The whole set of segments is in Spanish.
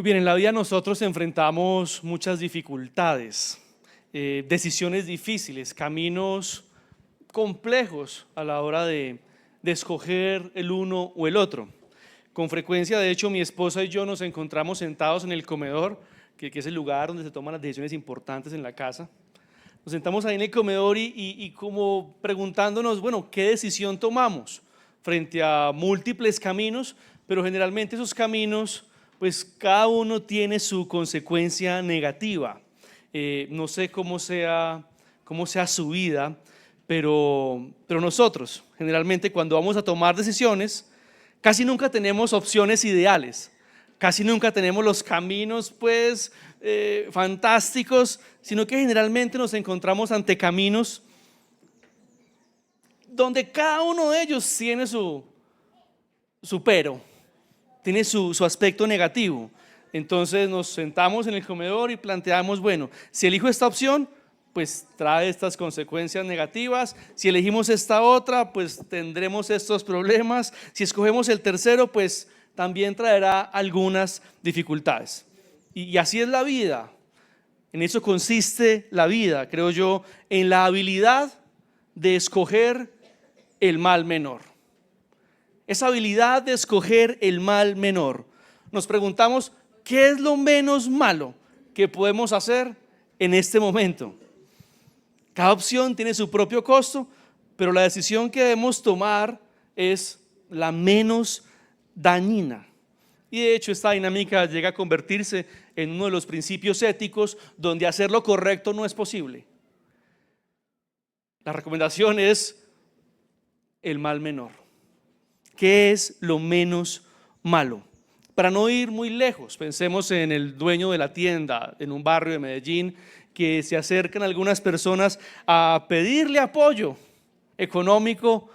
Muy bien, en la vida nosotros enfrentamos muchas dificultades, decisiones difíciles, caminos complejos a la hora de escoger el uno o el otro. Con frecuencia, de hecho, mi esposa y yo nos encontramos sentados en el comedor, que es el lugar donde se toman las decisiones importantes en la casa. Nos sentamos ahí en el comedor y como preguntándonos, bueno, ¿qué decisión tomamos frente a múltiples caminos? Pero generalmente esos caminos, pues cada uno tiene su consecuencia negativa. No sé cómo sea su vida, pero nosotros generalmente cuando vamos a tomar decisiones, casi nunca tenemos opciones ideales, casi nunca tenemos los caminos pues fantásticos, sino que generalmente nos encontramos ante caminos donde cada uno de ellos tiene su pero, tiene su aspecto negativo. Entonces nos sentamos en el comedor y planteamos, bueno, si elijo esta opción, pues trae estas consecuencias negativas. Si elegimos esta otra, pues tendremos estos problemas. Si escogemos el tercero, pues también traerá algunas dificultades. Y así es la vida. En eso consiste la vida, creo yo, en la habilidad de escoger el mal menor. Esa habilidad de escoger el mal menor. Nos preguntamos, ¿qué es lo menos malo que podemos hacer en este momento? Cada opción tiene su propio costo, pero la decisión que debemos tomar es la menos dañina. Y de hecho esta dinámica llega a convertirse en uno de los principios éticos donde hacer lo correcto no es posible. La recomendación es el mal menor. ¿Qué es lo menos malo? Para no ir muy lejos, pensemos en el dueño de la tienda en un barrio de Medellín, que se acercan algunas personas a pedirle apoyo económico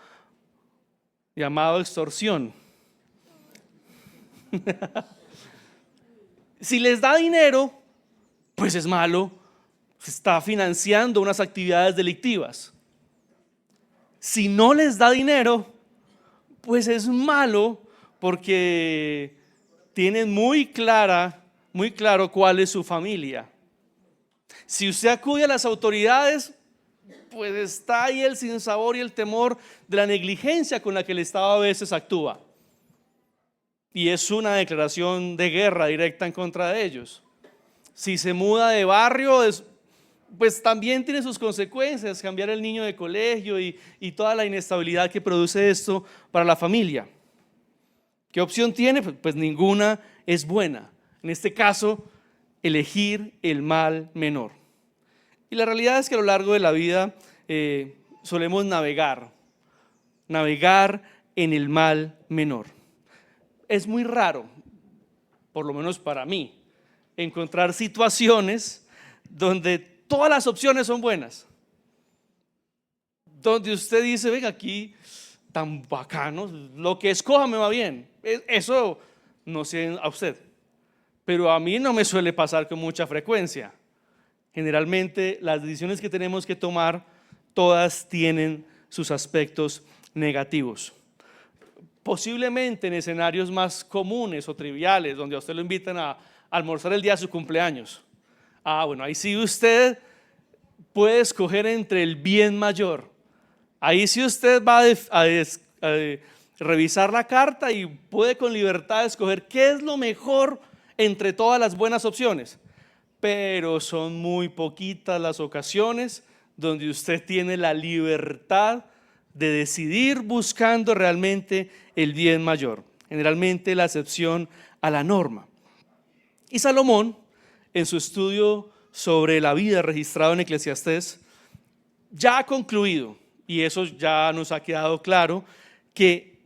llamado extorsión. Si les da dinero, pues es malo, se está financiando unas actividades delictivas. Si no les da dinero, pues es malo porque tienen muy claro cuál es su familia. Si usted acude a las autoridades, pues está ahí el sinsabor y el temor de la negligencia con la que el Estado a veces actúa. Y es una declaración de guerra directa en contra de ellos. Si se muda de barrio, pues también tiene sus consecuencias, cambiar el niño de colegio y toda la inestabilidad que produce esto para la familia. ¿Qué opción tiene? Pues ninguna es buena. En este caso, elegir el mal menor. Y la realidad es que a lo largo de la vida solemos navegar en el mal menor. Es muy raro, por lo menos para mí, encontrar situaciones donde todas las opciones son buenas. Donde usted dice, venga, aquí tan bacano, lo que escoja me va bien. Eso no sé a usted, pero a mí no me suele pasar con mucha frecuencia. Generalmente las decisiones que tenemos que tomar, todas tienen sus aspectos negativos. Posiblemente en escenarios más comunes o triviales, donde a usted lo invitan a almorzar el día de su cumpleaños. Bueno, ahí sí usted puede escoger entre el bien mayor. Ahí sí usted va a revisar la carta y puede con libertad escoger qué es lo mejor entre todas las buenas opciones. Pero son muy poquitas las ocasiones donde usted tiene la libertad de decidir buscando realmente el bien mayor. Generalmente la excepción a la norma. Y Salomón, en su estudio sobre la vida registrado en Eclesiastés, ya ha concluido, y eso ya nos ha quedado claro, que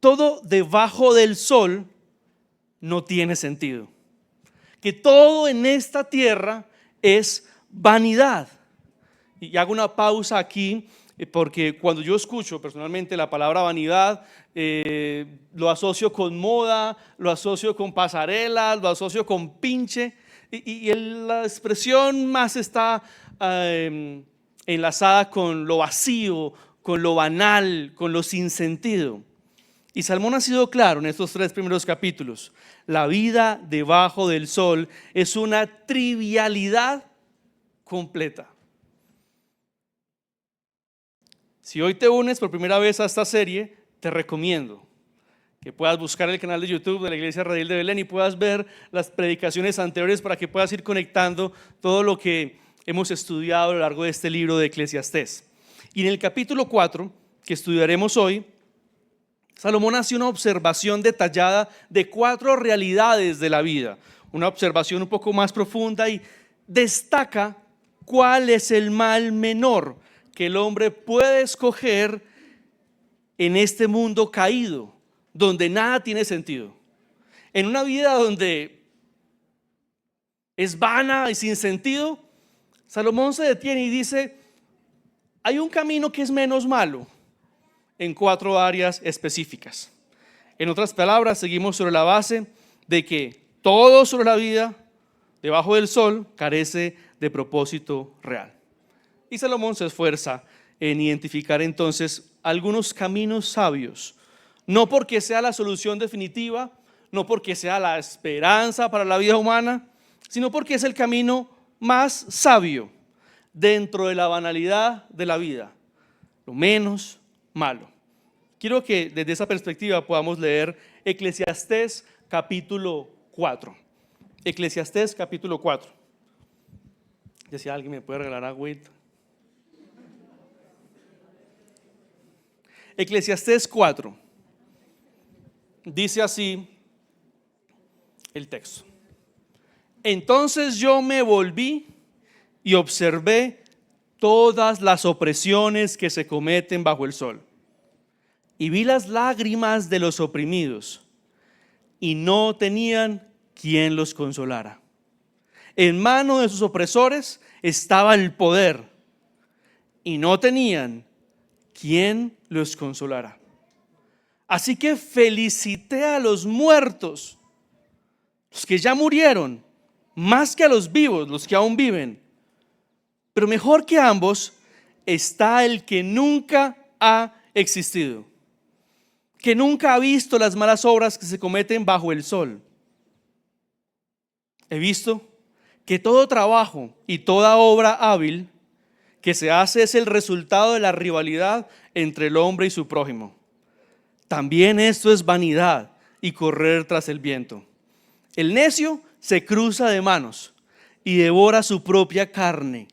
todo debajo del sol no tiene sentido. Que todo en esta tierra es vanidad. Y hago una pausa aquí porque cuando yo escucho personalmente la palabra vanidad, lo asocio con moda, lo asocio con pasarelas, lo asocio con pinche y la expresión más está enlazada con lo vacío, con lo banal, con lo sin sentido. Y Salomón ha sido claro en estos 3 primeros capítulos. La vida debajo del sol es una trivialidad completa. Si hoy te unes por primera vez a esta serie, te recomiendo que puedas buscar el canal de YouTube de la Iglesia Radial de Belén y puedas ver las predicaciones anteriores para que puedas ir conectando todo lo que hemos estudiado a lo largo de este libro de Eclesiastés. Y en el capítulo 4, que estudiaremos hoy, Salomón hace una observación detallada de 4 realidades de la vida, una observación un poco más profunda, y destaca cuál es el mal menor que el hombre puede escoger en este mundo caído, donde nada tiene sentido. En una vida donde es vana y sin sentido, Salomón se detiene y dice: hay un camino que es menos malo en 4 áreas específicas. En otras palabras, seguimos sobre la base de que todo sobre la vida debajo del sol carece de propósito real. Y Salomón se esfuerza en identificar entonces algunos caminos sabios, no porque sea la solución definitiva, no porque sea la esperanza para la vida humana, sino porque es el camino más sabio dentro de la banalidad de la vida, lo menos malo. Quiero que desde esa perspectiva podamos leer Eclesiastés capítulo 4. Eclesiastés capítulo 4. Ya si alguien me puede regalar agüita. Eclesiastés 4. Dice así el texto: entonces yo me volví y observé todas las opresiones que se cometen bajo el sol, y vi las lágrimas de los oprimidos, y no tenían quien los consolara. En mano de sus opresores estaba el poder, y no tenían quien los consolara. Así que felicité a los muertos, los que ya murieron, más que a los vivos, los que aún viven. Pero mejor que ambos está el que nunca ha existido, que nunca ha visto las malas obras que se cometen bajo el sol. He visto que todo trabajo y toda obra hábil que se hace es el resultado de la rivalidad entre el hombre y su prójimo. También esto es vanidad y correr tras el viento. El necio se cruza de manos y devora su propia carne.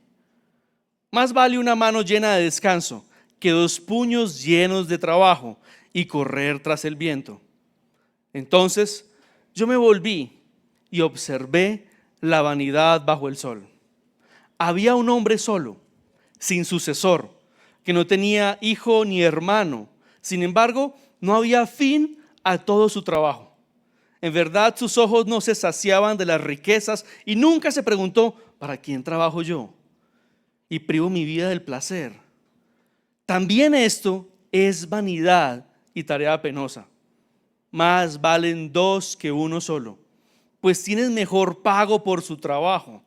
Más vale una mano llena de descanso que 2 puños llenos de trabajo y correr tras el viento. Entonces yo me volví y observé la vanidad bajo el sol. Había un hombre solo, sin sucesor, que no tenía hijo ni hermano. Sin embargo, no había fin a todo su trabajo. En verdad, sus ojos no se saciaban de las riquezas y nunca se preguntó: ¿para quién trabajo yo? Y privo mi vida del placer. También esto es vanidad y tarea penosa. Más valen 2 que uno solo, pues tienen mejor pago por su trabajo.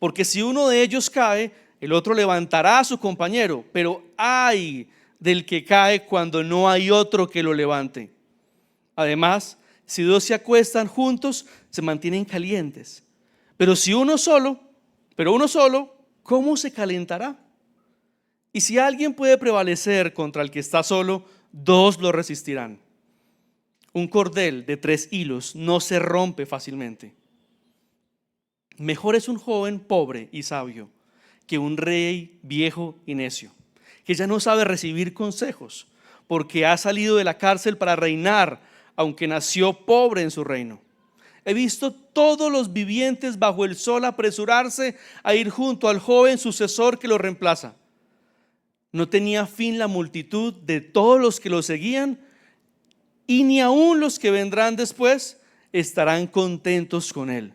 Porque si uno de ellos cae, el otro levantará a su compañero, pero ay del que cae cuando no hay otro que lo levante. Además, si 2 se acuestan juntos, se mantienen calientes. Pero uno solo, ¿cómo se calentará? Y si alguien puede prevalecer contra el que está solo, 2 lo resistirán. Un cordel de 3 hilos no se rompe fácilmente. Mejor es un joven pobre y sabio que un rey viejo y necio, que ya no sabe recibir consejos, porque ha salido de la cárcel para reinar, aunque nació pobre en su reino. He visto todos los vivientes bajo el sol apresurarse a ir junto al joven sucesor que lo reemplaza. No tenía fin la multitud de todos los que lo seguían, y ni aun los que vendrán después estarán contentos con él.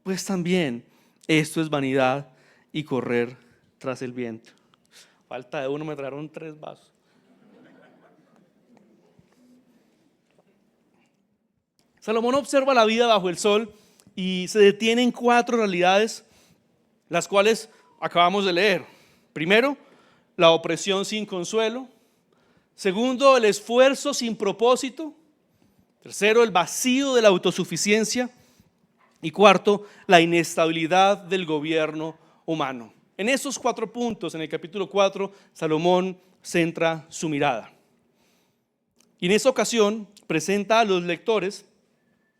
Pues también esto es vanidad y correr tras el viento. Falta de uno, me trajeron 3 vasos. Salomón observa la vida bajo el sol y se detiene en 4 realidades, las cuales acabamos de leer. Primero, la opresión sin consuelo. Segundo, el esfuerzo sin propósito. Tercero, el vacío de la autosuficiencia. Y cuarto, la inestabilidad del gobierno humano. En esos 4 puntos, en el capítulo 4, Salomón centra su mirada. Y en esa ocasión presenta a los lectores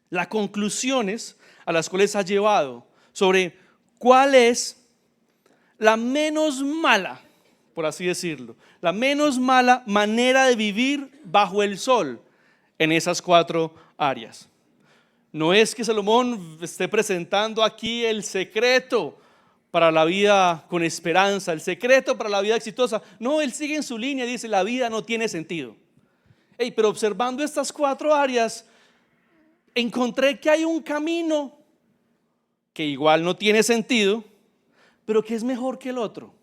las conclusiones a las cuales ha llevado sobre cuál es la menos mala, por así decirlo, la menos mala manera de vivir bajo el sol en esas 4 áreas. No es que Salomón esté presentando aquí el secreto para la vida con esperanza, el secreto para la vida exitosa. No, él sigue en su línea y dice: la vida no tiene sentido. Pero observando estas 4 áreas, encontré que hay un camino que igual no tiene sentido, pero que es mejor que el otro.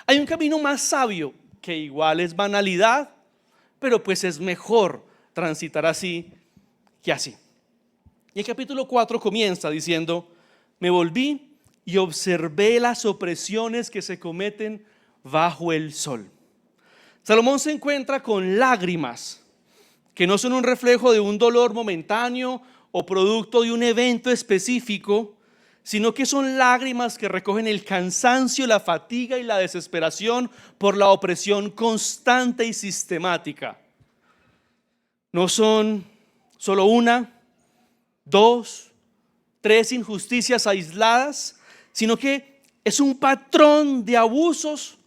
Hay un camino más sabio que igual es banalidad, pero pues es mejor transitar así que así. Y el capítulo 4 comienza diciendo: me volví y observé las opresiones que se cometen bajo el sol. Salomón se encuentra con lágrimas que no son un reflejo de un dolor momentáneo o producto de un evento específico, sino que son lágrimas que recogen el cansancio, la fatiga y la desesperación por la opresión constante y sistemática. No son solo 1, 2, 3 injusticias aisladas, sino que es un patrón de abusos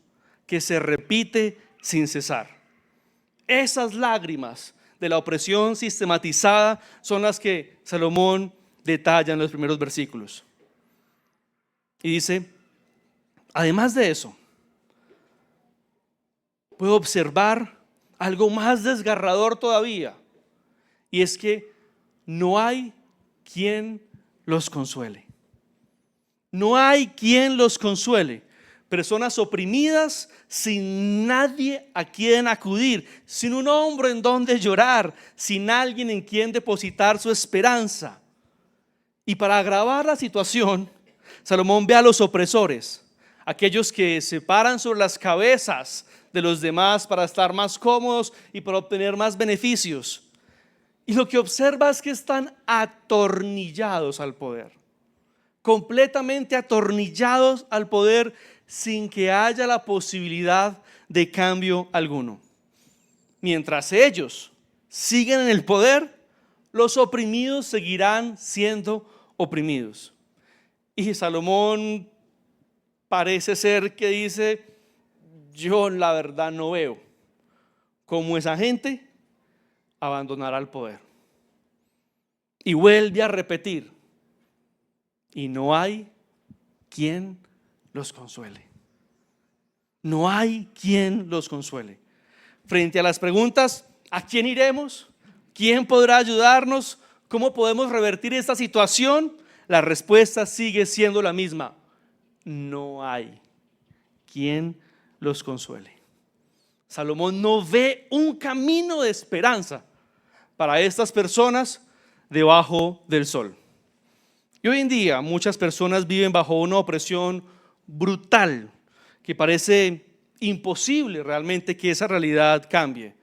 que se repite sin cesar. Esas lágrimas de la opresión sistematizada son las que Salomón detalla en los primeros versículos. Y dice: además de eso, puedo observar algo más desgarrador todavía, y es que no hay quien los consuele. No hay quien los consuele. Personas oprimidas sin nadie a quien acudir, sin un hombro en donde llorar, sin alguien en quien depositar su esperanza. Y para agravar la situación, Salomón ve a los opresores, aquellos que se paran sobre las cabezas de los demás para estar más cómodos y para obtener más beneficios. Y lo que observa es que están atornillados al poder, completamente atornillados al poder, sin que haya la posibilidad de cambio alguno. Mientras ellos siguen en el poder, los oprimidos seguirán siendo oprimidos. Y Salomón parece ser que dice: yo la verdad no veo cómo esa gente abandonará el poder. Y vuelve a repetir: y no hay quien los consuele. No hay quien los consuele. Frente a las preguntas: ¿a quién iremos? ¿Quién podrá ayudarnos? ¿Cómo podemos revertir esta situación? La respuesta sigue siendo la misma: no hay quien los consuele. Salomón no ve un camino de esperanza para estas personas debajo del sol. Y hoy en día muchas personas viven bajo una opresión brutal que parece imposible realmente que esa realidad cambie.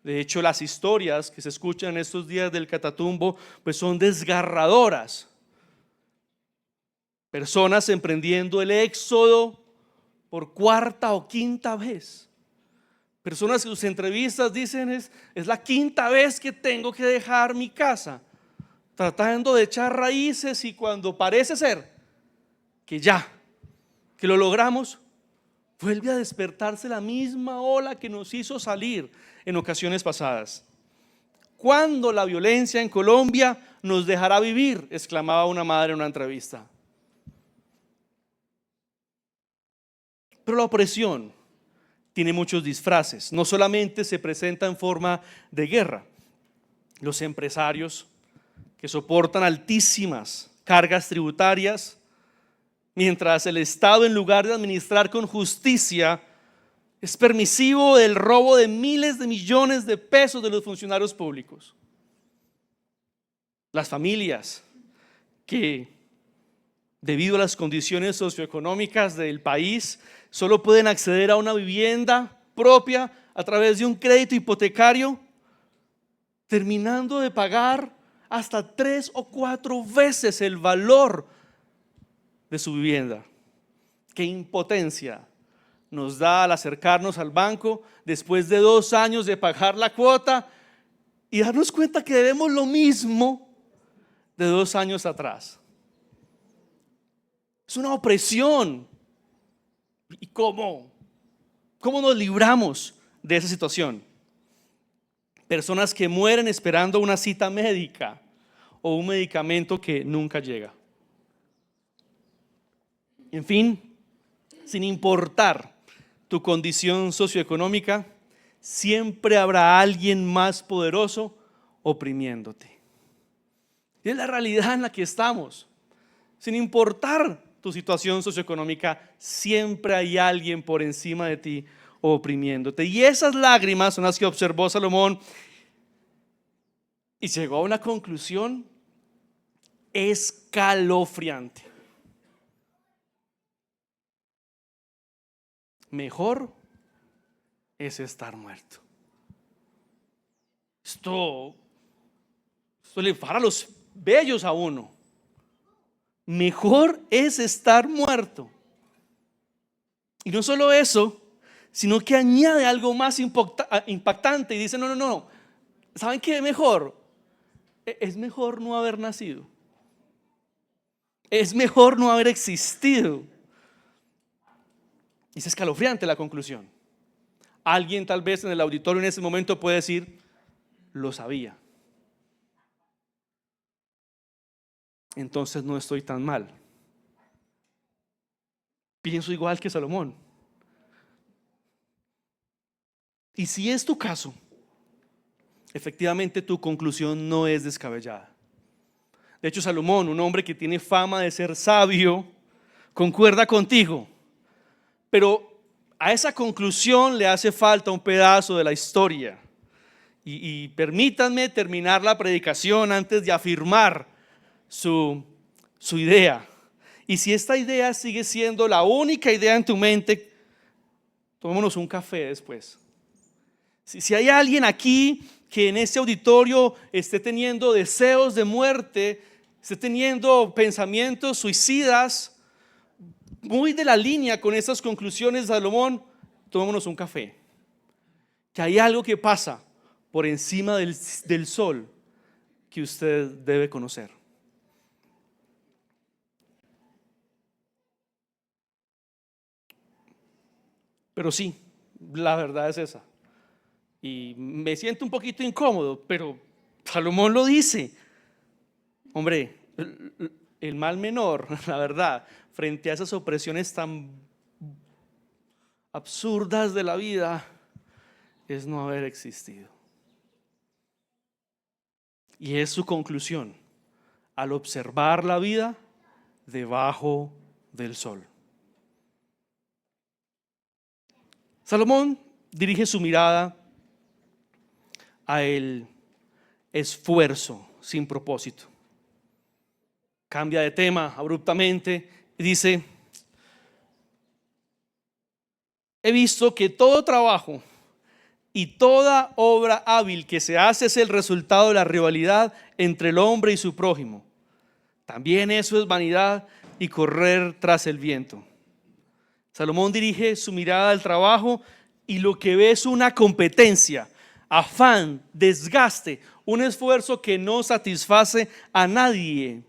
De hecho, las historias que se escuchan en estos días del Catatumbo pues son desgarradoras. Personas emprendiendo el éxodo por 4ª o 5ª vez. Personas que en sus entrevistas dicen: es la 5ª vez que tengo que dejar mi casa, tratando de echar raíces, y cuando parece ser que lo logramos, vuelve a despertarse la misma ola que nos hizo salir en ocasiones pasadas. ¿Cuándo la violencia en Colombia nos dejará vivir?, exclamaba una madre en una entrevista. Pero la opresión tiene muchos disfraces. No solamente se presenta en forma de guerra. Los empresarios que soportan altísimas cargas tributarias, mientras el Estado, en lugar de administrar con justicia, es permisivo del robo de miles de millones de pesos de los funcionarios públicos. Las familias que, debido a las condiciones socioeconómicas del país, solo pueden acceder a una vivienda propia a través de un crédito hipotecario, terminando de pagar hasta 3 o 4 veces el valor de su vivienda. Qué impotencia nos da al acercarnos al banco después de 2 años de pagar la cuota y darnos cuenta que debemos lo mismo de 2 años atrás. Es una opresión. ¿Y cómo nos libramos de esa situación? Personas que mueren esperando una cita médica o un medicamento que nunca llega. En fin, sin importar tu condición socioeconómica, siempre habrá alguien más poderoso oprimiéndote. Y es la realidad en la que estamos. Sin importar tu situación socioeconómica, siempre hay alguien por encima de ti oprimiéndote. Y esas lágrimas son las que observó Salomón y llegó a una conclusión escalofriante. Mejor es estar muerto. Esto le para los vellos a uno. Mejor es estar muerto. Y no solo eso, sino que añade algo más impactante y dice, no. ¿Saben qué es mejor? Es mejor no haber nacido. Es mejor no haber existido. Y es escalofriante la conclusión. Alguien tal vez en el auditorio en ese momento puede decir, lo sabía. Entonces no estoy tan mal. Pienso igual que Salomón. Y si es tu caso, efectivamente tu conclusión no es descabellada. De hecho, Salomón, un hombre que tiene fama de ser sabio, concuerda contigo. Pero a esa conclusión le hace falta un pedazo de la historia. Y permítanme terminar la predicación antes de afirmar su idea. Y si esta idea sigue siendo la única idea en tu mente, tomémonos un café después. Si hay alguien aquí que en este auditorio esté teniendo deseos de muerte, esté teniendo pensamientos suicidas, muy de la línea con estas conclusiones de Salomón, tomémonos un café. Que hay algo que pasa por encima del sol que usted debe conocer. Pero sí, la verdad es esa. Y me siento un poquito incómodo, pero Salomón lo dice. Hombre, el mal menor, la verdad, frente a esas opresiones tan absurdas de la vida, es no haber existido. Y es su conclusión al observar la vida debajo del sol. Salomón dirige su mirada a el esfuerzo sin propósito. Cambia de tema abruptamente y dice: he visto que todo trabajo y toda obra hábil que se hace es el resultado de la rivalidad entre el hombre y su prójimo. También eso es vanidad y correr tras el viento. Salomón dirige su mirada al trabajo y lo que ve es una competencia, afán, desgaste, un esfuerzo que no satisface a nadie.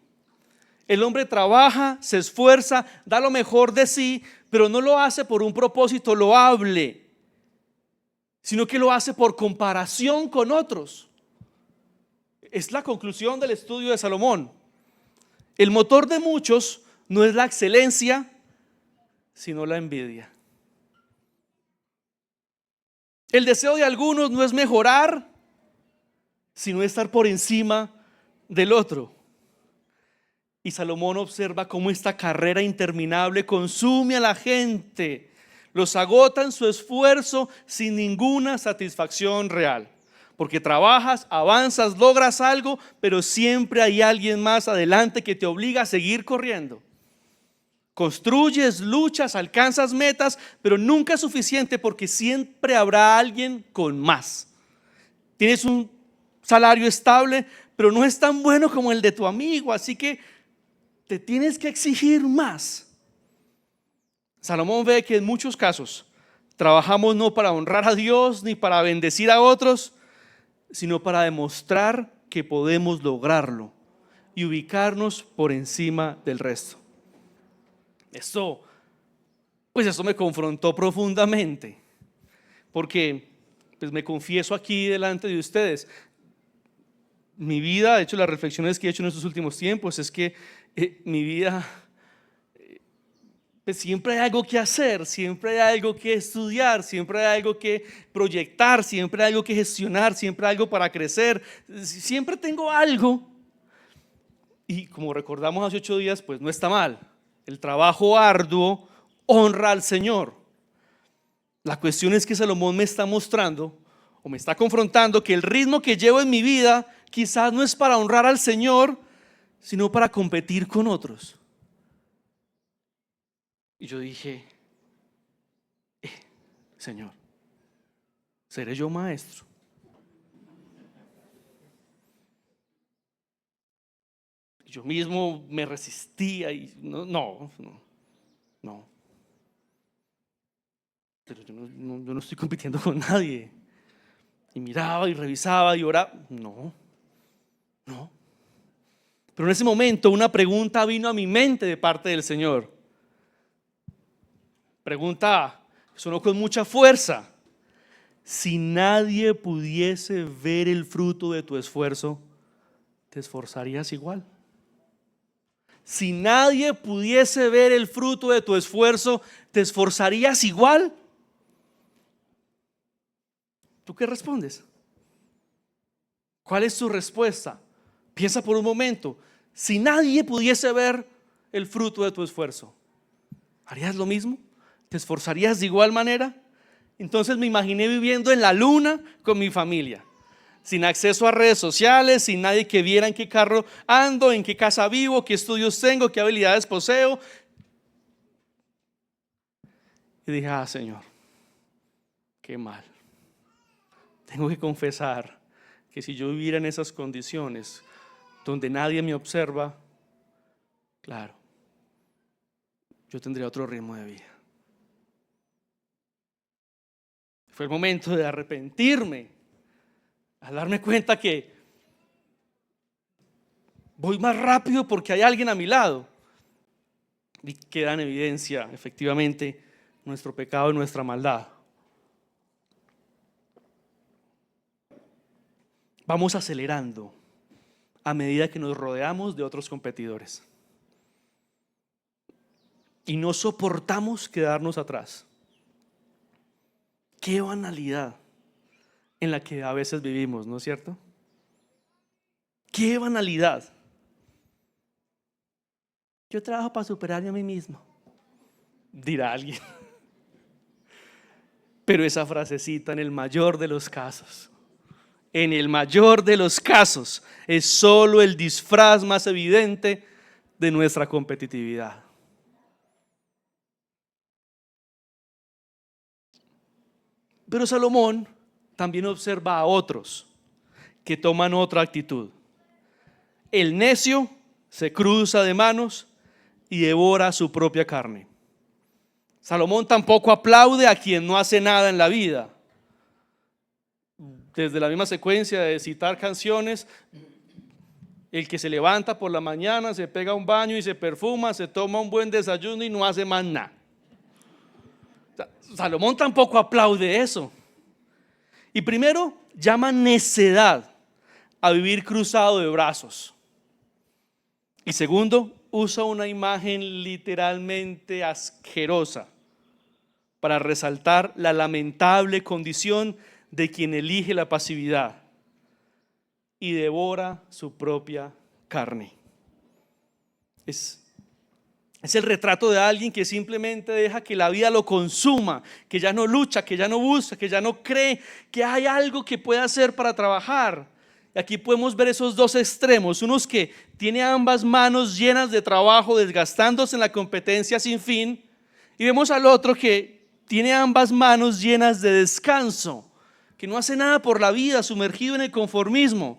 El hombre trabaja, se esfuerza, da lo mejor de sí, pero no lo hace por un propósito loable, sino que lo hace por comparación con otros. Es la conclusión del estudio de Salomón. El motor de muchos no es la excelencia, sino la envidia. El deseo de algunos no es mejorar, sino estar por encima del otro. Y Salomón observa cómo esta carrera interminable consume a la gente, los agota en su esfuerzo sin ninguna satisfacción real. Porque trabajas, avanzas, logras algo, pero siempre hay alguien más adelante que te obliga a seguir corriendo. Construyes, luchas, alcanzas metas, pero nunca es suficiente porque siempre habrá alguien con más. Tienes un salario estable, pero no es tan bueno como el de tu amigo, así que te tienes que exigir más. Salomón ve que en muchos casos trabajamos no para honrar a Dios ni para bendecir a otros, sino para demostrar que podemos lograrlo y ubicarnos por encima del resto. Esto me confrontó profundamente, porque pues me confieso aquí delante de ustedes. Mi vida, de hecho las reflexiones que he hecho en estos últimos tiempos es que mi vida, pues siempre hay algo que hacer, siempre hay algo que estudiar, siempre hay algo que proyectar, siempre hay algo que gestionar, siempre hay algo para crecer, siempre tengo algo. Y como recordamos hace 8 días, pues no está mal. El trabajo arduo honra al Señor. La cuestión es que Salomón me está mostrando o me está confrontando que el ritmo que llevo en mi vida quizás no es para honrar al Señor, sino para competir con otros. Y yo dije, Señor, ¿seré yo maestro? Yo mismo me resistía y no. Pero yo no estoy compitiendo con nadie. Y miraba y revisaba y oraba. No. Pero en ese momento una pregunta vino a mi mente de parte del Señor. Pregunta sonó con mucha fuerza. Si nadie pudiese ver el fruto de tu esfuerzo, ¿te esforzarías igual? Si nadie pudiese ver el fruto de tu esfuerzo, ¿te esforzarías igual? ¿Tú qué respondes? ¿Cuál es tu respuesta? Piensa por un momento. Si nadie pudiese ver el fruto de tu esfuerzo, ¿harías lo mismo? ¿Te esforzarías de igual manera? Entonces me imaginé viviendo en la luna con mi familia, sin acceso a redes sociales, sin nadie que viera en qué carro ando, en qué casa vivo, qué estudios tengo, qué habilidades poseo. Y dije, Señor, qué mal. Tengo que confesar que si yo viviera en esas condiciones donde nadie me observa, claro, yo tendría otro ritmo de vida. Fue el momento de arrepentirme, al darme cuenta que voy más rápido porque hay alguien a mi lado. Y queda en evidencia, efectivamente, nuestro pecado y nuestra maldad. Vamos acelerando a medida que nos rodeamos de otros competidores. Y no soportamos quedarnos atrás. Qué banalidad en la que a veces vivimos, ¿no es cierto? Qué banalidad. Yo trabajo para superarme a mí mismo, dirá alguien. Pero esa frasecita en el mayor de los casos, es solo el disfraz más evidente de nuestra competitividad. Pero Salomón también observa a otros que toman otra actitud. El necio se cruza de manos y devora su propia carne. Salomón tampoco aplaude a quien no hace nada en la vida. Desde la misma secuencia de citar canciones, el que se levanta por la mañana, se pega un baño y se perfuma, se toma un buen desayuno y no hace más nada. Salomón tampoco aplaude eso. Y primero, llama necedad a vivir cruzado de brazos. Y segundo, usa una imagen literalmente asquerosa para resaltar la lamentable condición de quien elige la pasividad y devora su propia carne. Es el retrato de alguien que simplemente deja que la vida lo consuma, que ya no lucha, que ya no busca, que ya no cree que hay algo que pueda hacer para trabajar. Y aquí podemos ver esos dos extremos, unos que tiene ambas manos llenas de trabajo, desgastándose en la competencia sin fin, y vemos al otro que tiene ambas manos llenas de descanso, que no hace nada por la vida, sumergido en el conformismo.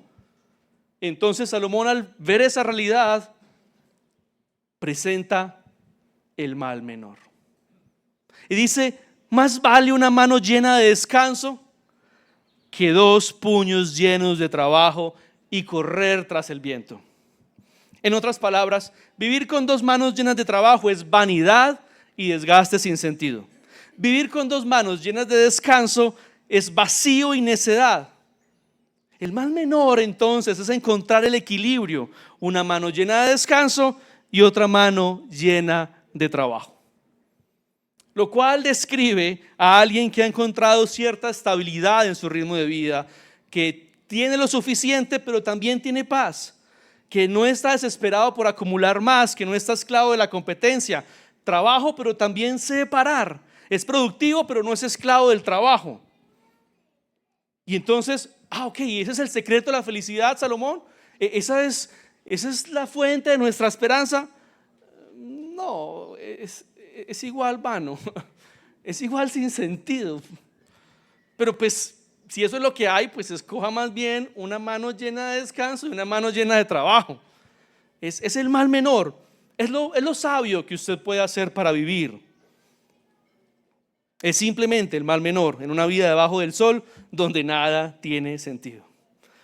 Entonces Salomón, al ver esa realidad, presenta el mal menor. Y dice: más vale una mano llena de descanso que 2 puños llenos de trabajo y correr tras el viento. En otras palabras, vivir con 2 manos llenas de trabajo es vanidad y desgaste sin sentido. Vivir con 2 manos llenas de descanso es vacío y necedad. El mal menor entonces es encontrar el equilibrio, una mano llena de descanso y otra mano llena de trabajo. Lo cual describe a alguien que ha encontrado cierta estabilidad en su ritmo de vida, que tiene lo suficiente pero también tiene paz, que no está desesperado por acumular más, que no está esclavo de la competencia. Trabajo pero también sé parar. Es productivo pero no es esclavo del trabajo. Y entonces, ok, ese es el secreto de la felicidad, Salomón. Esa es la fuente de nuestra esperanza. No, es igual vano, es igual sin sentido. Pero pues, si eso es lo que hay, pues escoja más bien una mano llena de descanso y una mano llena de trabajo. Es el mal menor, es lo sabio que usted puede hacer para vivir. Es simplemente el mal menor en una vida debajo del sol donde nada tiene sentido.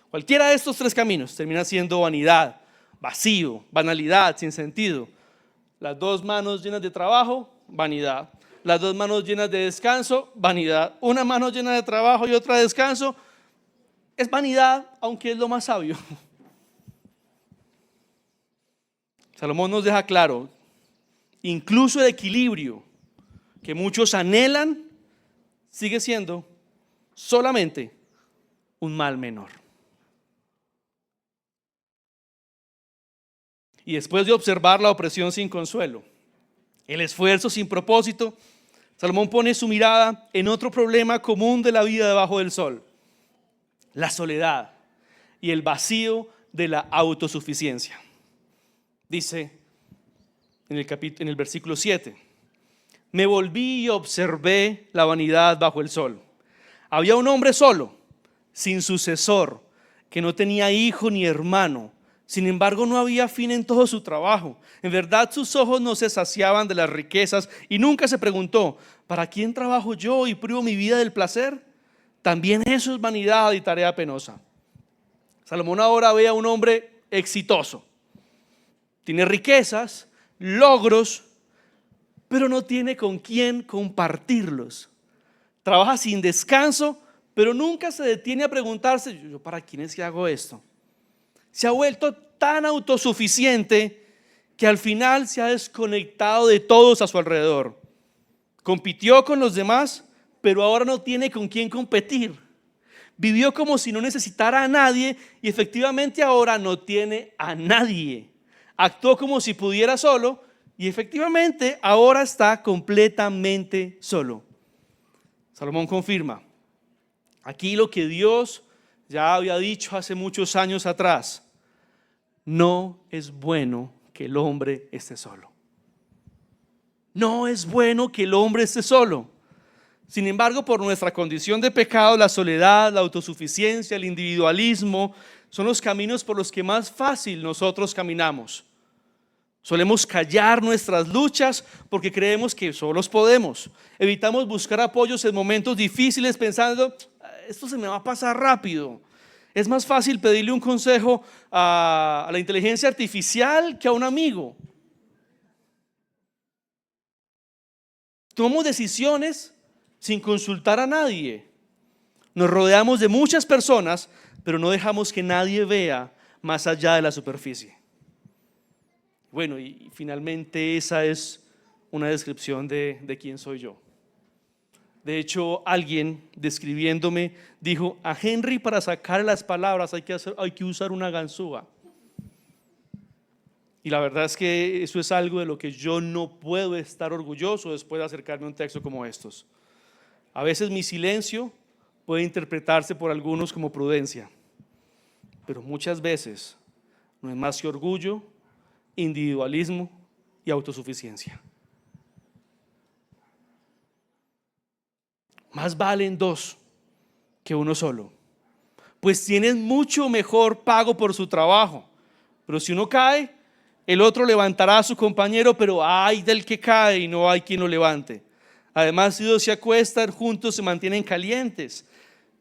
Cualquiera de estos 3 caminos termina siendo vanidad, vacío, banalidad, sin sentido. Las 2 manos llenas de trabajo, vanidad. Las 2 manos llenas de descanso, vanidad. Una mano llena de trabajo y otra de descanso es vanidad, aunque es lo más sabio. Salomón nos deja claro, incluso el equilibrio que muchos anhelan sigue siendo solamente un mal menor. Y después de observar la opresión sin consuelo, el esfuerzo sin propósito, Salomón pone su mirada en otro problema común de la vida debajo del sol: la soledad y el vacío de la autosuficiencia. Dice en el versículo 7: me volví y observé la vanidad bajo el sol. Había un hombre solo, sin sucesor, que no tenía hijo ni hermano. Sin embargo, no había fin en todo su trabajo. En verdad, sus ojos no se saciaban de las riquezas y nunca se preguntó: ¿para quién trabajo yo y privo mi vida del placer? También eso es vanidad y tarea penosa. Salomón ahora ve a un hombre exitoso. Tiene riquezas, logros, pero no tiene con quién compartirlos. Trabaja sin descanso, pero nunca se detiene a preguntarse: ¿yo para quién es que hago esto? Se ha vuelto tan autosuficiente que al final se ha desconectado de todos a su alrededor. Compitió con los demás, pero ahora no tiene con quién competir. Vivió como si no necesitara a nadie y efectivamente ahora no tiene a nadie. Actuó como si pudiera solo y efectivamente ahora está completamente solo. Salomón confirma aquí lo que Dios ya había dicho hace muchos años atrás: no es bueno que el hombre esté solo. No es bueno que el hombre esté solo. Sin embargo, por nuestra condición de pecado, la soledad, la autosuficiencia, el individualismo son los caminos por los que más fácil nosotros caminamos. Solemos callar nuestras luchas porque creemos que solos podemos. Evitamos buscar apoyos en momentos difíciles pensando: esto se me va a pasar rápido. Es más fácil pedirle un consejo a la inteligencia artificial que a un amigo. Tomamos decisiones sin consultar a nadie. Nos rodeamos de muchas personas, pero no dejamos que nadie vea más allá de la superficie. Bueno, y finalmente esa es una descripción de quién soy yo. De hecho, alguien describiéndome dijo: a Henry para sacar las palabras hay que usar una ganzúa. Y la verdad es que eso es algo de lo que yo no puedo estar orgulloso después de acercarme a un texto como estos. A veces mi silencio puede interpretarse por algunos como prudencia, pero muchas veces no es más que orgullo, individualismo y autosuficiencia. Más valen 2 que uno solo, pues tienen mucho mejor pago por su trabajo. Pero si uno cae, el otro levantará a su compañero, pero ay del que cae y no hay quien lo levante. Además, si dos se acuestan juntos, se mantienen calientes,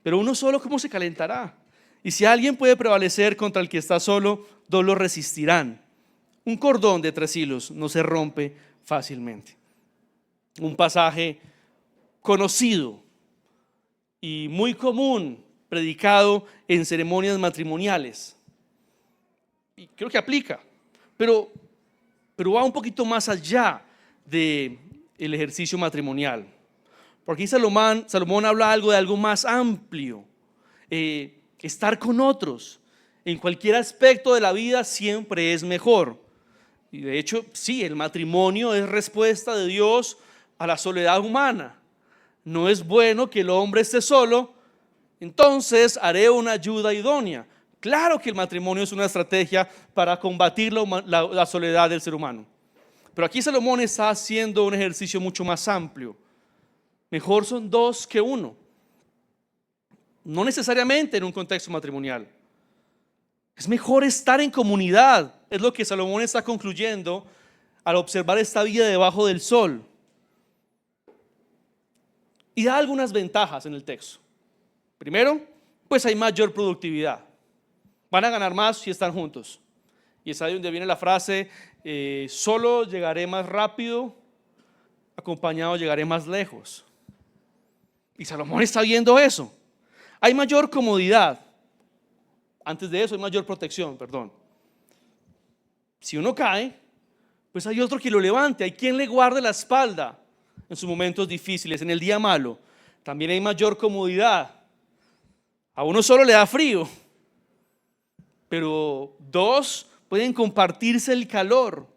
pero uno solo, ¿cómo se calentará? Y si alguien puede prevalecer contra el que está solo, dos lo resistirán. Un cordón de 3 hilos no se rompe fácilmente. Un pasaje conocido y muy común, predicado en ceremonias matrimoniales. Y creo que aplica, pero va un poquito más allá del ejercicio matrimonial. Porque aquí Salomón habla de algo más amplio. Estar con otros en cualquier aspecto de la vida siempre es mejor. Y de hecho, sí, el matrimonio es respuesta de Dios a la soledad humana. No es bueno que el hombre esté solo, entonces haré una ayuda idónea. Claro que el matrimonio es una estrategia para combatir la soledad del ser humano. Pero aquí Salomón está haciendo un ejercicio mucho más amplio. Mejor son 2 que 1. No necesariamente en un contexto matrimonial. Es mejor estar en comunidad. Es lo que Salomón está concluyendo al observar esta vida debajo del sol. Y da algunas ventajas en el texto. Primero, pues hay mayor productividad. Van a ganar más si están juntos. Y es ahí donde viene la frase, solo llegaré más rápido, acompañado llegaré más lejos. Y Salomón está viendo eso. Hay mayor comodidad. Antes de eso hay mayor protección, perdón. Si uno cae, pues hay otro que lo levante, hay quien le guarde la espalda en sus momentos difíciles, en el día malo. También hay mayor comodidad. A uno solo le da frío, pero 2 pueden compartirse el calor.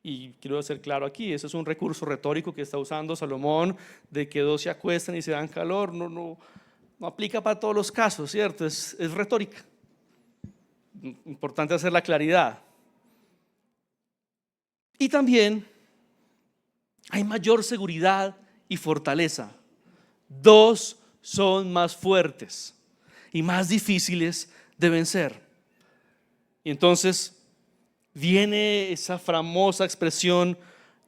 Y quiero ser claro aquí, ese es un recurso retórico que está usando Salomón, de que 2 se acuestan y se dan calor. No aplica para todos los casos, ¿cierto? Es retórica. Importante hacer la claridad. Y también hay mayor seguridad y fortaleza. 2 son más fuertes y más difíciles de vencer. Y entonces viene esa famosa expresión,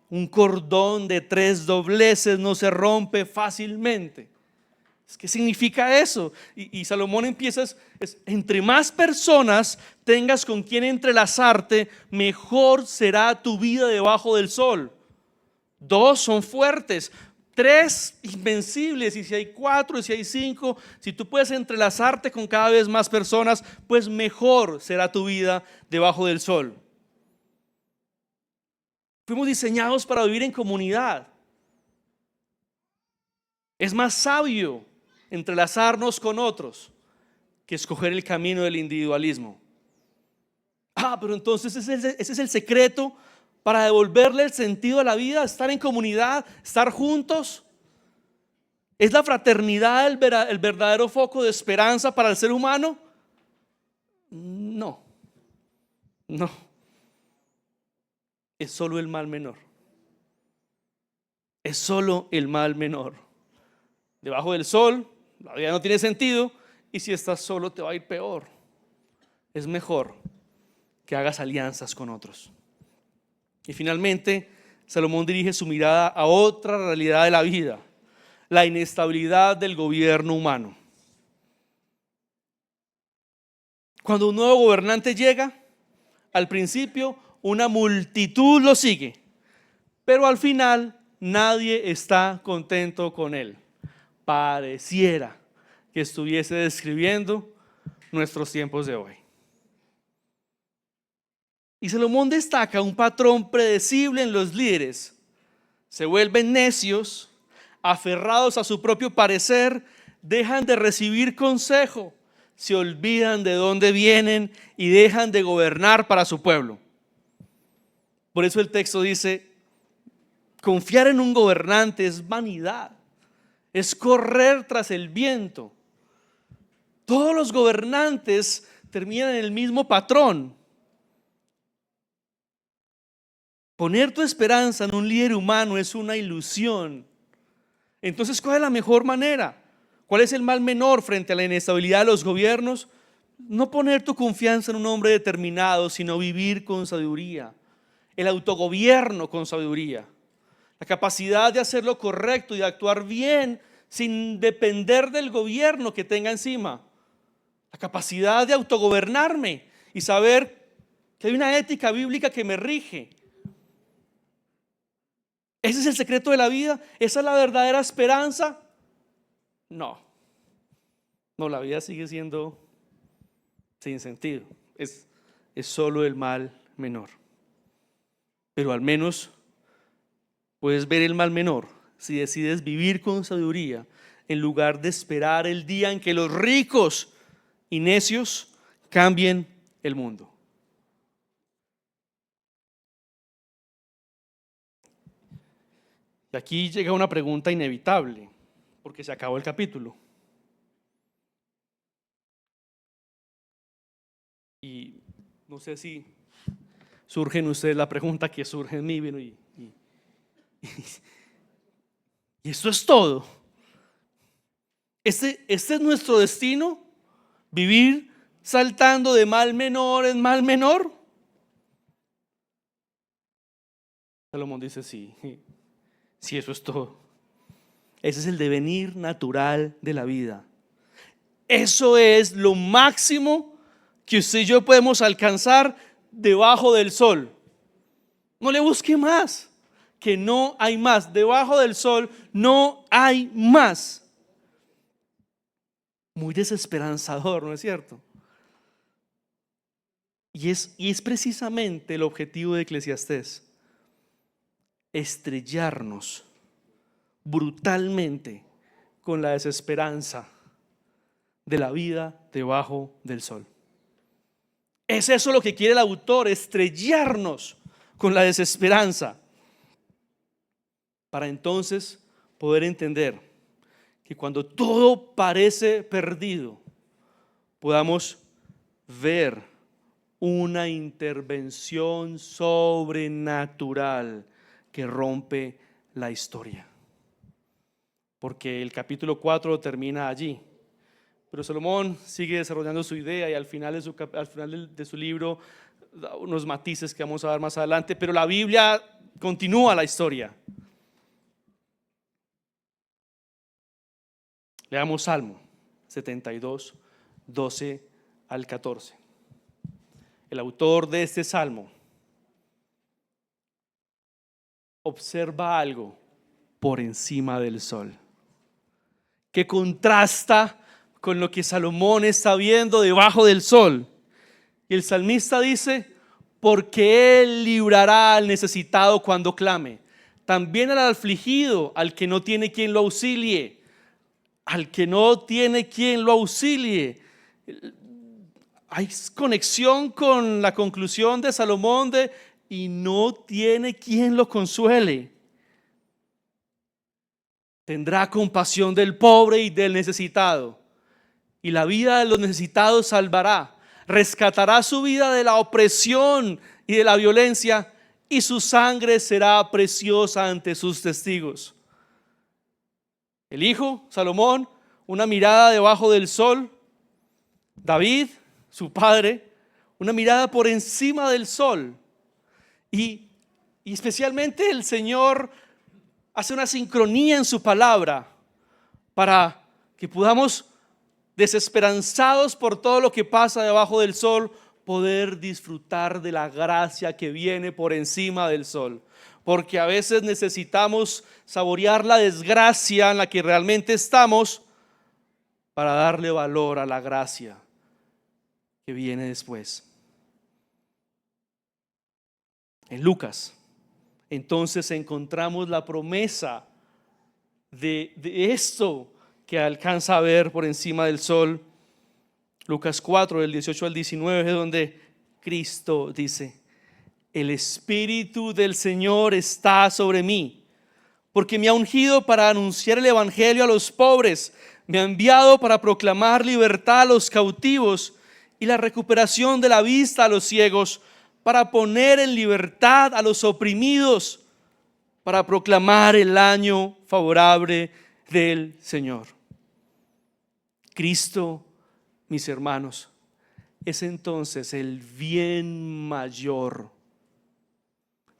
un cordón de 3 dobleces no se rompe fácilmente. ¿Qué significa eso? Y Salomón empieza, entre más personas tengas con quien entrelazarte, mejor será tu vida debajo del sol. 2 son fuertes, 3 invencibles, y si hay 4, y si hay 5, si tú puedes entrelazarte con cada vez más personas, pues mejor será tu vida debajo del sol. Fuimos diseñados para vivir en comunidad. Es más sabio entrelazarnos con otros que escoger el camino del individualismo. Pero entonces ese es el secreto para devolverle el sentido a la vida, estar en comunidad, estar juntos. ¿Es la fraternidad el verdadero foco de esperanza para el ser humano? No. Es solo el mal menor. Es solo el mal menor. Debajo del sol, la vida no tiene sentido, y si estás solo te va a ir peor. Es mejor que hagas alianzas con otros. Y finalmente, Salomón dirige su mirada a otra realidad de la vida, la inestabilidad del gobierno humano. Cuando un nuevo gobernante llega, al principio una multitud lo sigue, pero al final nadie está contento con él. Pareciera que estuviese describiendo nuestros tiempos de hoy. Y Salomón destaca un patrón predecible en los líderes. Se vuelven necios, aferrados a su propio parecer, dejan de recibir consejo, se olvidan de dónde vienen y dejan de gobernar para su pueblo. Por eso el texto dice, confiar en un gobernante es vanidad, es correr tras el viento. Todos los gobernantes terminan en el mismo patrón. Poner tu esperanza en un líder humano es una ilusión. Entonces, ¿cuál es la mejor manera? ¿Cuál es el mal menor frente a la inestabilidad de los gobiernos? No poner tu confianza en un hombre determinado, sino vivir con sabiduría. El autogobierno con sabiduría. La capacidad de hacer lo correcto y de actuar bien sin depender del gobierno que tenga encima. La capacidad de autogobernarme y saber que hay una ética bíblica que me rige. ¿Ese es el secreto de la vida? ¿Esa es la verdadera esperanza? No, la vida sigue siendo sin sentido. Es solo el mal menor. Pero al menos puedes ver el mal menor si decides vivir con sabiduría en lugar de esperar el día en que los ricos y necios cambien el mundo. Y aquí llega una pregunta inevitable, porque se acabó el capítulo. Y no sé si surge en ustedes la pregunta que surge en mí, y esto es todo. Este es nuestro destino, vivir saltando de mal menor en mal menor. Salomón dice sí, eso es todo. Ese es el devenir natural de la vida. Eso es lo máximo que usted y yo podemos alcanzar debajo del sol. No le busque más, que no hay más. Debajo del sol no hay más. Muy desesperanzador, ¿no es cierto? Y es precisamente el objetivo de Eclesiastés: estrellarnos brutalmente con la desesperanza de la vida debajo del sol. Es eso lo que quiere el autor, estrellarnos con la desesperanza, para entonces poder entender que cuando todo parece perdido, podamos ver una intervención sobrenatural que rompe la historia. Porque el capítulo 4 termina allí. Pero Salomón sigue desarrollando su idea y al final de su libro da unos matices que vamos a ver más adelante. Pero la Biblia continúa la historia. Leamos Salmo 72, 12 al 14. El autor de este salmo observa algo por encima del sol, que contrasta con lo que Salomón está viendo debajo del sol. Y el salmista dice: porque Él librará al necesitado cuando clame, también al afligido, al que no tiene quien lo auxilie. Al que no tiene quien lo auxilie. Hay conexión con la conclusión de Salomón y no tiene quien lo consuele. Tendrá compasión del pobre y del necesitado, y la vida de los necesitados salvará. Rescatará su vida de la opresión y de la violencia, y su sangre será preciosa ante sus testigos. El hijo, Salomón, una mirada debajo del sol. David, su padre, una mirada por encima del sol. Y especialmente el Señor hace una sincronía en su palabra para que podamos, desesperanzados por todo lo que pasa debajo del sol, poder disfrutar de la gracia que viene por encima del sol. Porque a veces necesitamos saborear la desgracia en la que realmente estamos para darle valor a la gracia que viene después. En Lucas, entonces encontramos la promesa de esto que alcanza a ver por encima del sol. Lucas 4, del 18 al 19, es donde Cristo dice: el Espíritu del Señor está sobre mí, porque me ha ungido para anunciar el evangelio a los pobres, me ha enviado para proclamar libertad a los cautivos y la recuperación de la vista a los ciegos, para poner en libertad a los oprimidos, para proclamar el año favorable del Señor. Cristo, mis hermanos, es entonces el bien mayor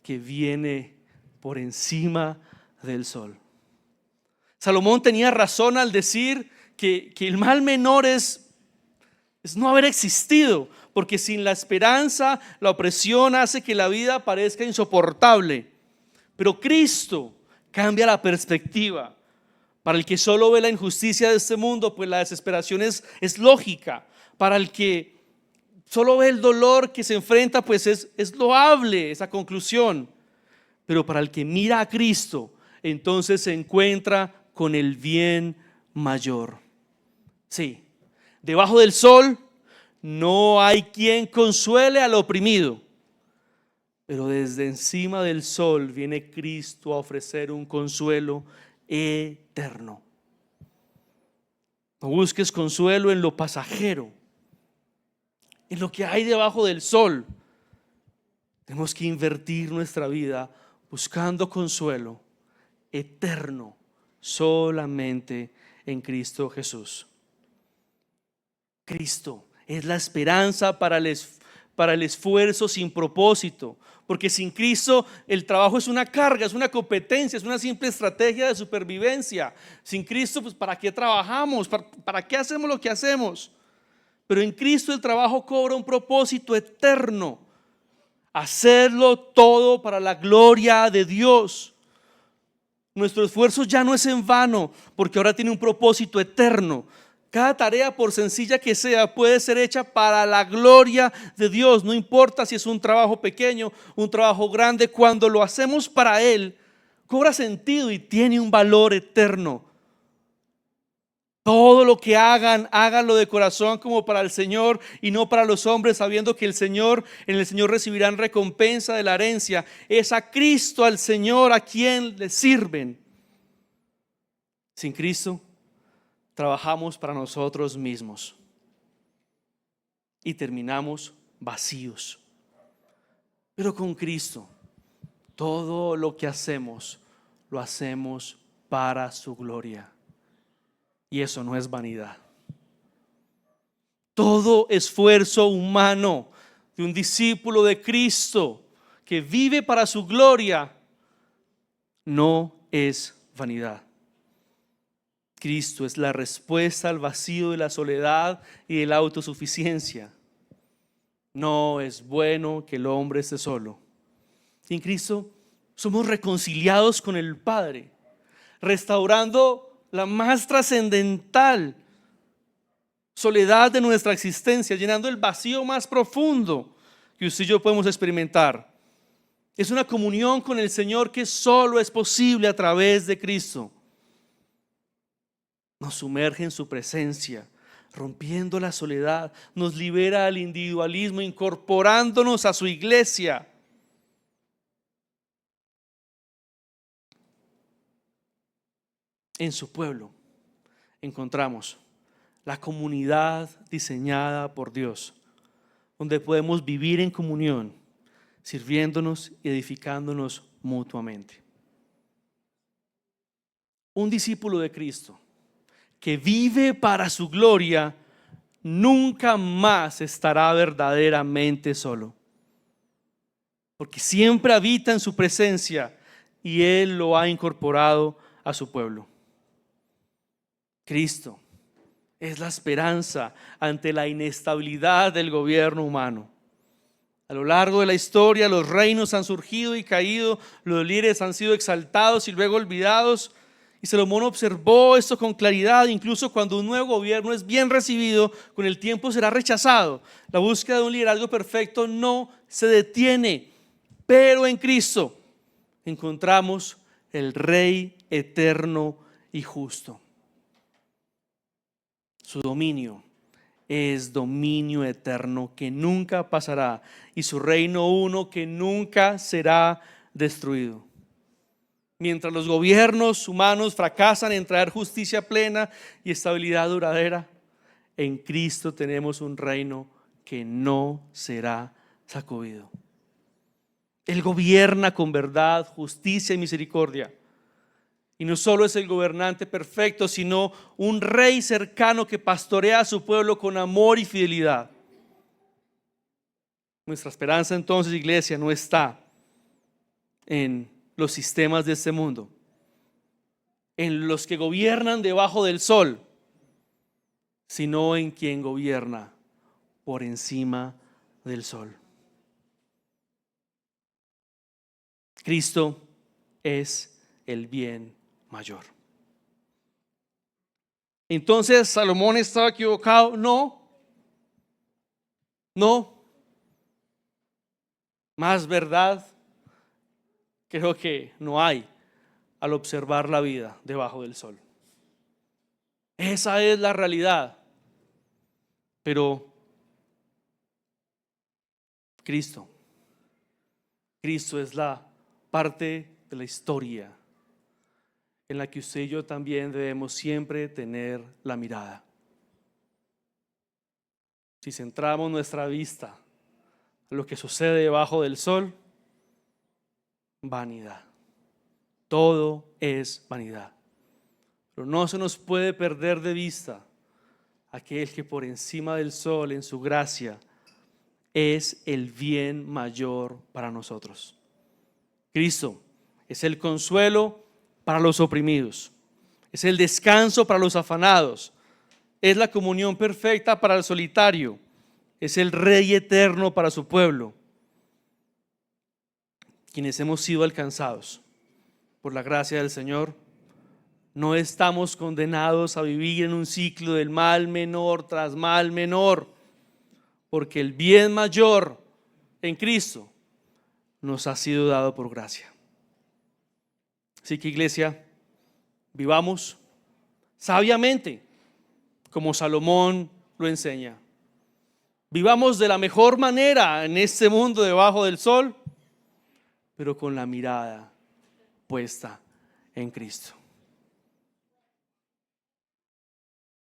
que viene por encima del sol. Salomón tenía razón al decir que el mal menor es no haber existido, porque sin la esperanza, la opresión hace que la vida parezca insoportable. Pero Cristo cambia la perspectiva. Para el que solo ve la injusticia de este mundo, pues la desesperación es lógica. Para el que solo ve el dolor que se enfrenta, pues es loable esa conclusión. Pero para el que mira a Cristo, entonces se encuentra con el bien mayor. Sí, debajo del sol no hay quien consuele al oprimido, pero desde encima del sol viene Cristo a ofrecer un consuelo eterno. No busques consuelo en lo pasajero, en lo que hay debajo del sol. Tenemos que invertir nuestra vida buscando consuelo eterno solamente en Cristo Jesús. Cristo es la esperanza para el esfuerzo sin propósito, porque sin Cristo el trabajo es una carga, es una competencia, es una simple estrategia de supervivencia. Sin Cristo, pues ¿para qué trabajamos? ¿Para qué hacemos lo que hacemos? Pero en Cristo el trabajo cobra un propósito eterno: hacerlo todo para la gloria de Dios. Nuestro esfuerzo ya no es en vano, porque ahora tiene un propósito eterno. Cada tarea, por sencilla que sea, puede ser hecha para la gloria de Dios. No importa si es un trabajo pequeño, un trabajo grande, cuando lo hacemos para Él, cobra sentido y tiene un valor eterno. Todo lo que hagan, háganlo de corazón como para el Señor y no para los hombres, sabiendo que en el Señor recibirán recompensa de la herencia. Es a Cristo, al Señor, a quien le sirven. Sin Cristo trabajamos para nosotros mismos y terminamos vacíos. Pero con Cristo, todo lo que hacemos, lo hacemos para su gloria. Y eso no es vanidad. Todo esfuerzo humano de un discípulo de Cristo que vive para su gloria no es vanidad. Cristo es la respuesta al vacío de la soledad y de la autosuficiencia. No es bueno que el hombre esté solo. En Cristo somos reconciliados con el Padre, restaurando la más trascendental soledad de nuestra existencia, llenando el vacío más profundo que usted y yo podemos experimentar. Es una comunión con el Señor que solo es posible a través de Cristo. Nos sumerge en su presencia, rompiendo la soledad, nos libera del individualismo, incorporándonos a su iglesia. En su pueblo encontramos la comunidad diseñada por Dios, donde podemos vivir en comunión, sirviéndonos y edificándonos mutuamente. Un discípulo de Cristo que vive para su gloria nunca más estará verdaderamente solo, porque siempre habita en su presencia y Él lo ha incorporado a su pueblo. Cristo es la esperanza ante la inestabilidad del gobierno humano. A lo largo de la historia, los reinos han surgido y caído, los líderes han sido exaltados y luego olvidados. Y Salomón observó esto con claridad. Incluso cuando un nuevo gobierno es bien recibido, con el tiempo será rechazado. La búsqueda de un liderazgo perfecto no se detiene, pero en Cristo encontramos el Rey eterno y justo. Su dominio es dominio eterno que nunca pasará, y su reino uno que nunca será destruido. Mientras los gobiernos humanos fracasan en traer justicia plena y estabilidad duradera, en Cristo tenemos un reino que no será sacudido. Él gobierna con verdad, justicia y misericordia. Y no solo es el gobernante perfecto, sino un rey cercano que pastorea a su pueblo con amor y fidelidad. Nuestra esperanza entonces, iglesia, no está en los sistemas de este mundo, en los que gobiernan debajo del sol, sino en quien gobierna por encima del sol. Cristo es el bien mayor. Entonces, ¿Salomón estaba equivocado? No. Más verdad creo que no hay al observar la vida debajo del sol. Esa es la realidad. Pero Cristo es la parte de la historia en la que usted y yo también debemos siempre tener la mirada. Si centramos nuestra vista en lo que sucede debajo del sol, vanidad. Todo es vanidad. Pero no se nos puede perder de vista aquel que por encima del sol, en su gracia, es el bien mayor para nosotros. Cristo es el consuelo para los oprimidos, es el descanso para los afanados, es la comunión perfecta para el solitario, es el Rey eterno para su pueblo, quienes hemos sido alcanzados por la gracia del Señor. No estamos condenados a vivir en un ciclo del mal menor tras mal menor, porque el bien mayor en Cristo nos ha sido dado por gracia. Así que, iglesia, vivamos sabiamente como Salomón lo enseña. Vivamos de la mejor manera en este mundo debajo del sol, pero con la mirada puesta en Cristo,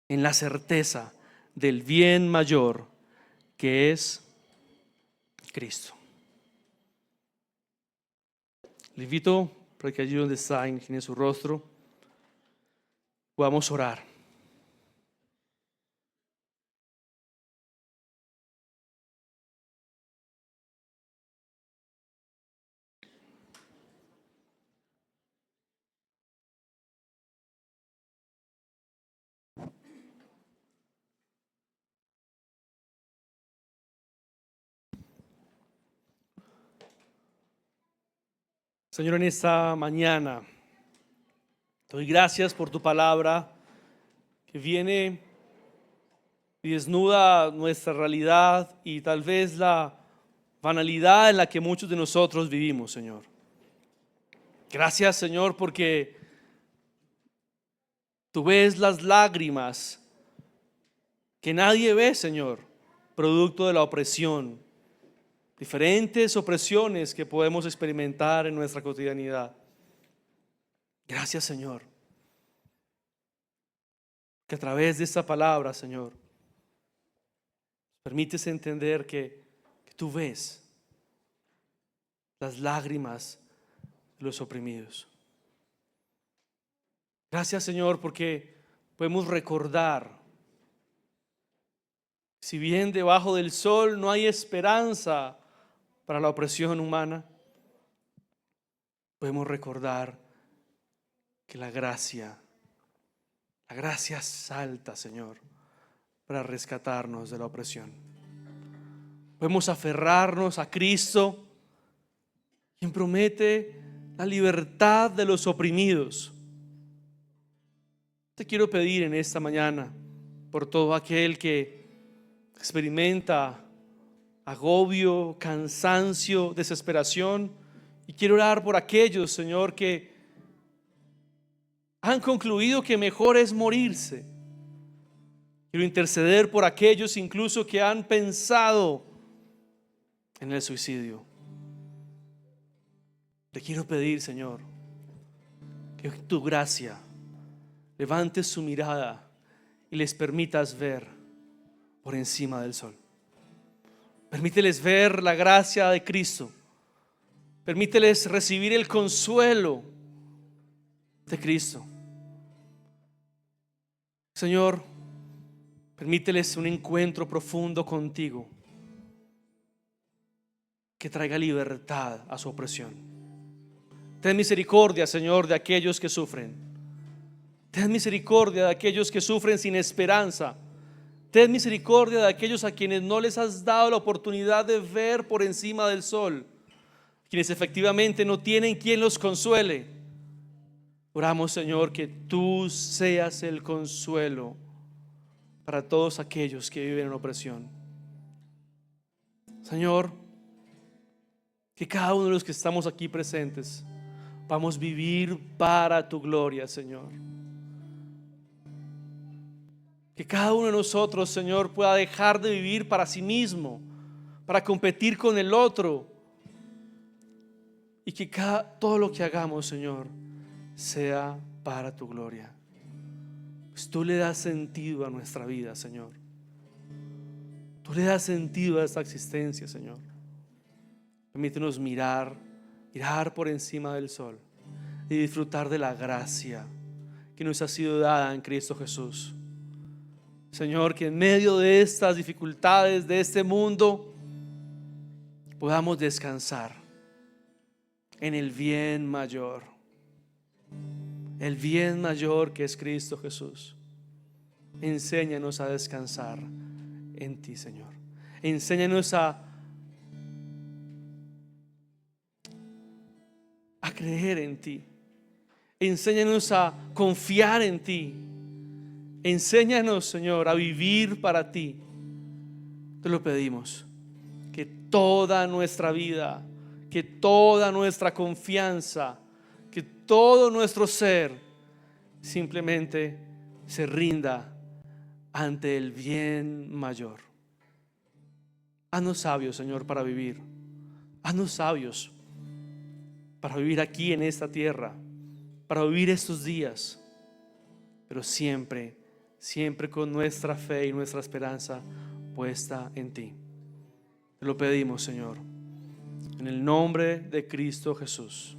en la certeza del bien mayor que es Cristo. Le invito para que allí donde está, incline su rostro, podamos orar. Señor, en esta mañana te doy gracias por tu palabra que viene y desnuda nuestra realidad y tal vez la banalidad en la que muchos de nosotros vivimos, Señor. Gracias, Señor, porque tú ves las lágrimas que nadie ve, Señor, producto de la opresión, diferentes opresiones que podemos experimentar en nuestra cotidianidad. Gracias, Señor, que a través de esta palabra, Señor, permites entender que tú ves las lágrimas de los oprimidos. Gracias, Señor, porque podemos recordar, si bien debajo del sol no hay esperanza para la opresión humana, podemos recordar que la gracia salta, Señor, para rescatarnos de la opresión. Podemos aferrarnos a Cristo, quien promete la libertad de los oprimidos. Te quiero pedir en esta mañana por todo aquel que experimenta agobio, cansancio, desesperación, y quiero orar por aquellos, Señor, que han concluido que mejor es morirse. Quiero interceder por aquellos incluso que han pensado en el suicidio. Te quiero pedir, Señor, que tu gracia levante su mirada y les permitas ver por encima del sol. Permíteles ver la gracia de Cristo. Permíteles recibir el consuelo de Cristo. Señor, permíteles un encuentro profundo contigo que traiga libertad a su opresión. Ten misericordia, Señor, de aquellos que sufren. Ten misericordia de aquellos que sufren sin esperanza. Ten misericordia de aquellos a quienes no les has dado la oportunidad de ver por encima del sol, quienes efectivamente no tienen quien los consuele. Oramos, Señor, que tú seas el consuelo para todos aquellos que viven en opresión. Señor, que cada uno de los que estamos aquí presentes vamos a vivir para tu gloria, Señor. Que cada uno de nosotros, Señor, pueda dejar de vivir para sí mismo, para competir con el otro, y que todo lo que hagamos, Señor, sea para tu gloria. Pues tú le das sentido a nuestra vida, Señor. Tú le das sentido a esta existencia, Señor. Permítenos mirar por encima del sol y disfrutar de la gracia que nos ha sido dada en Cristo Jesús. Señor, que en medio de estas dificultades de este mundo podamos descansar en el bien mayor. El bien mayor que es Cristo Jesús. Enséñanos a descansar en ti, Señor. Enséñanos a creer en ti. Enséñanos a confiar en ti. Enséñanos, Señor, a vivir para ti. Te lo pedimos. Que toda nuestra vida, que toda nuestra confianza, que todo nuestro ser simplemente se rinda ante el bien mayor. Haznos sabios, Señor, para vivir. Haznos sabios para vivir aquí en esta tierra, para vivir estos días, pero siempre con nuestra fe y nuestra esperanza puesta en ti. Te lo pedimos, Señor, en el nombre de Cristo Jesús.